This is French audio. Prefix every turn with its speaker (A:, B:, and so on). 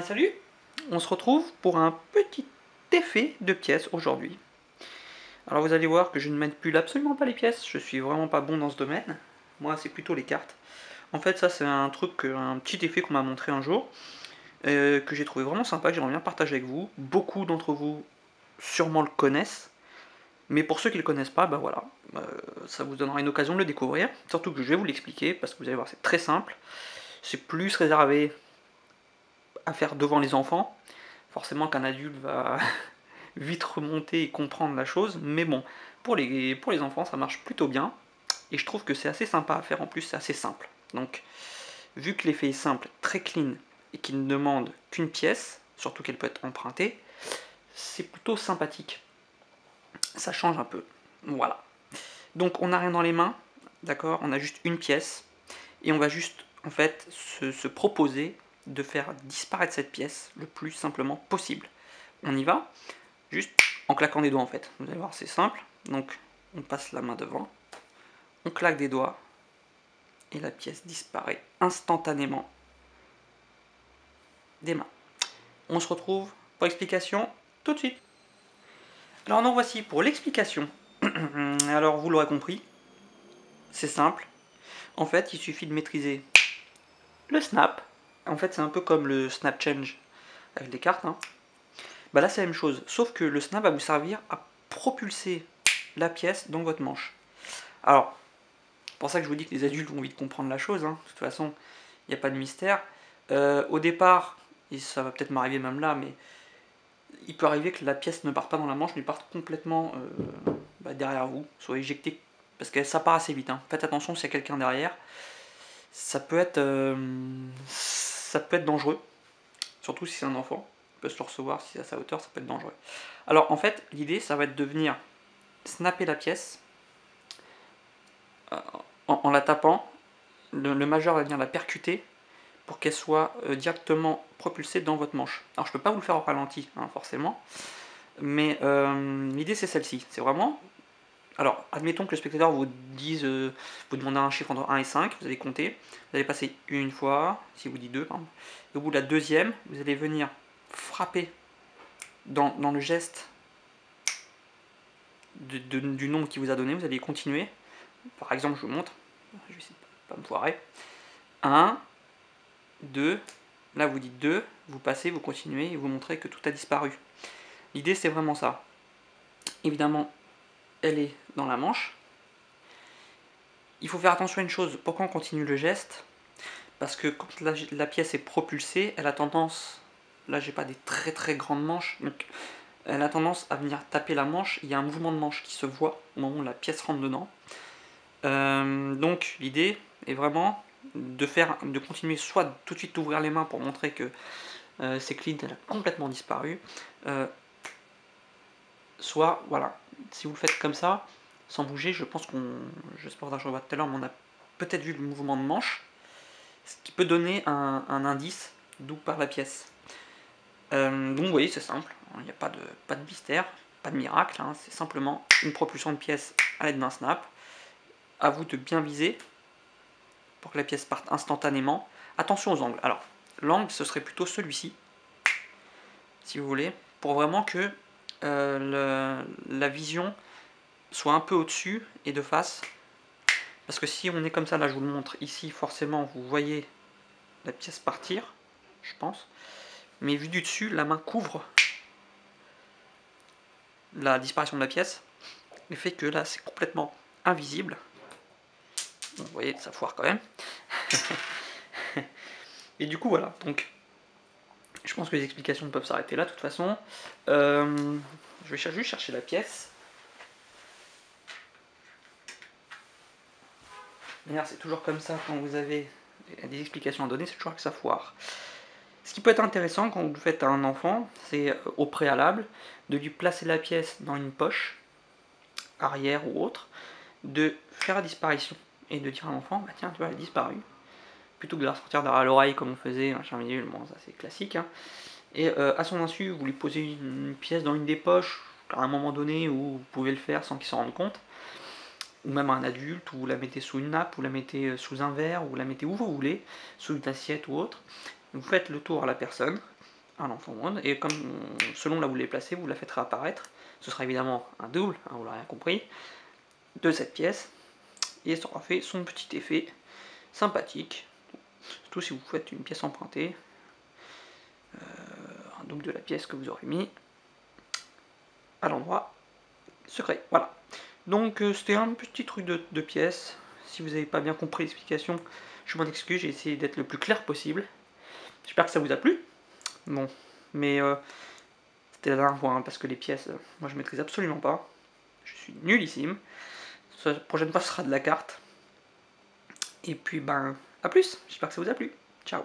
A: Salut, on se retrouve pour un petit effet de pièces aujourd'hui. Alors vous allez voir que je ne manipule absolument pas les pièces, je suis vraiment pas bon dans ce domaine. Moi c'est plutôt les cartes. En fait ça c'est un truc, un petit effet qu'on m'a montré un jour, que j'ai trouvé vraiment sympa, que j'aimerais bien partager avec vous. Beaucoup d'entre vous sûrement le connaissent, mais pour ceux qui le connaissent pas, bah voilà, ça vous donnera une occasion de le découvrir. Surtout que je vais vous l'expliquer, parce que vous allez voir c'est très simple. C'est plus réservé à faire devant les enfants. Forcément qu'un adulte va vite remonter et comprendre la chose, mais bon, pour les enfants ça marche plutôt bien, et je trouve que c'est assez sympa à faire, en plus c'est assez simple. Donc, vu que l'effet est simple, très clean, et qu'il ne demande qu'une pièce, surtout qu'elle peut être empruntée, c'est plutôt sympathique. Ça change un peu. Voilà. Donc on n'a rien dans les mains, d'accord, on a juste une pièce, et on va juste en fait se proposer de faire disparaître cette pièce le plus simplement possible. On y va, juste en claquant des doigts en fait. Vous allez voir, c'est simple. Donc on passe la main devant, on claque des doigts, et la pièce disparaît instantanément des mains. On se retrouve pour l'explication tout de suite. Alors nous voici pour l'explication. Alors vous l'aurez compris, c'est simple. En fait, il suffit de maîtriser le snap. En fait, c'est un peu comme le snap change avec des cartes, hein. Bah là, c'est la même chose, sauf que le snap va vous servir à propulser la pièce dans votre manche. Alors, c'est pour ça que je vous dis que les adultes vont vite comprendre la chose, hein. De toute façon, il n'y a pas de mystère. Au départ, et ça va peut-être m'arriver même là, mais il peut arriver que la pièce ne parte pas dans la manche, mais parte complètement derrière vous, soit éjectée, parce que ça part assez vite, hein. Faites attention s'il y a quelqu'un derrière. Ça peut être dangereux, surtout si c'est un enfant. Il peut se le recevoir si c'est à sa hauteur, ça peut être dangereux. Alors en fait, l'idée, ça va être de venir snapper la pièce en la tapant. Le majeur va venir la percuter pour qu'elle soit directement propulsée dans votre manche. Alors je peux pas vous le faire au ralenti, hein, forcément, mais l'idée c'est celle-ci. C'est vraiment... Alors, admettons que le spectateur vous dise, vous demande un chiffre entre 1 et 5, vous allez compter, vous allez passer une fois, si vous dites 2, pardon, et au bout de la deuxième, vous allez venir frapper dans le geste du nombre qu'il vous a donné, vous allez continuer. Par exemple, je vous montre, je vais essayer de pas me foirer. 1, 2, là vous dites 2, vous passez, vous continuez et vous montrez que tout a disparu. L'idée c'est vraiment ça. Évidemment, elle est dans la manche. Il faut faire attention à une chose, pourquoi on continue le geste? Parce que quand la pièce est propulsée, elle a tendance, là j'ai pas des très très grandes manches, donc elle a tendance à venir taper la manche, il y a un mouvement de manche qui se voit au moment où la pièce rentre dedans. Donc l'idée est vraiment de continuer soit tout de suite d'ouvrir les mains pour montrer que c'est clean, elle a complètement disparu, soit voilà, si vous le faites comme ça, sans bouger, je pense j'espère que je revois tout à l'heure, mais on a peut-être vu le mouvement de manche, ce qui peut donner un indice d'où part la pièce. Donc vous voyez, c'est simple, il n'y a pas de mystère, pas de miracle, hein, c'est simplement une propulsion de pièce à l'aide d'un snap. À vous de bien viser pour que la pièce parte instantanément. Attention aux angles. Alors, l'angle, ce serait plutôt celui-ci, si vous voulez, pour vraiment que la vision soit un peu au-dessus et de face. Parce que si on est comme ça, là je vous le montre ici, forcément vous voyez la pièce partir, je pense. Mais vu du dessus, la main couvre la disparition de la pièce, le fait que là c'est complètement invisible. Bon, vous voyez, ça foire quand même. Et du coup voilà, donc je pense que les explications peuvent s'arrêter là de toute façon. Je vais juste chercher la pièce. D'ailleurs c'est toujours comme ça quand vous avez des explications à donner, c'est toujours que ça foire. Ce qui peut être intéressant quand vous le faites à un enfant, c'est au préalable de lui placer la pièce dans une poche, arrière ou autre, de faire la disparition et de dire à l'enfant, bah tiens, tu vois, elle a disparu. Plutôt que de la ressortir derrière l'oreille comme on faisait, machin minule, bon, ça c'est classique, hein. Et à son insu, vous lui posez une pièce dans une des poches, à un moment donné où vous pouvez le faire sans qu'il s'en rende compte, ou même à un adulte, ou vous la mettez sous une nappe, ou la mettez sous un verre, ou vous la mettez où vous voulez, sous une assiette ou autre. Vous faites le tour à la personne, un enfant one, et comme selon là où vous les placez, vous la faites réapparaître. Ce sera évidemment un double, hein, vous l'aurez bien compris, de cette pièce, et ça aura fait son petit effet sympathique, surtout si vous faites une pièce empruntée, un double de la pièce que vous aurez mis à l'endroit secret. Voilà. Donc c'était un petit truc de pièce. Si vous n'avez pas bien compris l'explication, je m'en excuse, j'ai essayé d'être le plus clair possible. J'espère que ça vous a plu. Bon, mais c'était la dernière fois, hein, parce que les pièces, moi je maîtrise absolument pas. Je suis nullissime. La prochaine fois ce sera de la carte. Et puis ben, à plus, j'espère que ça vous a plu. Ciao.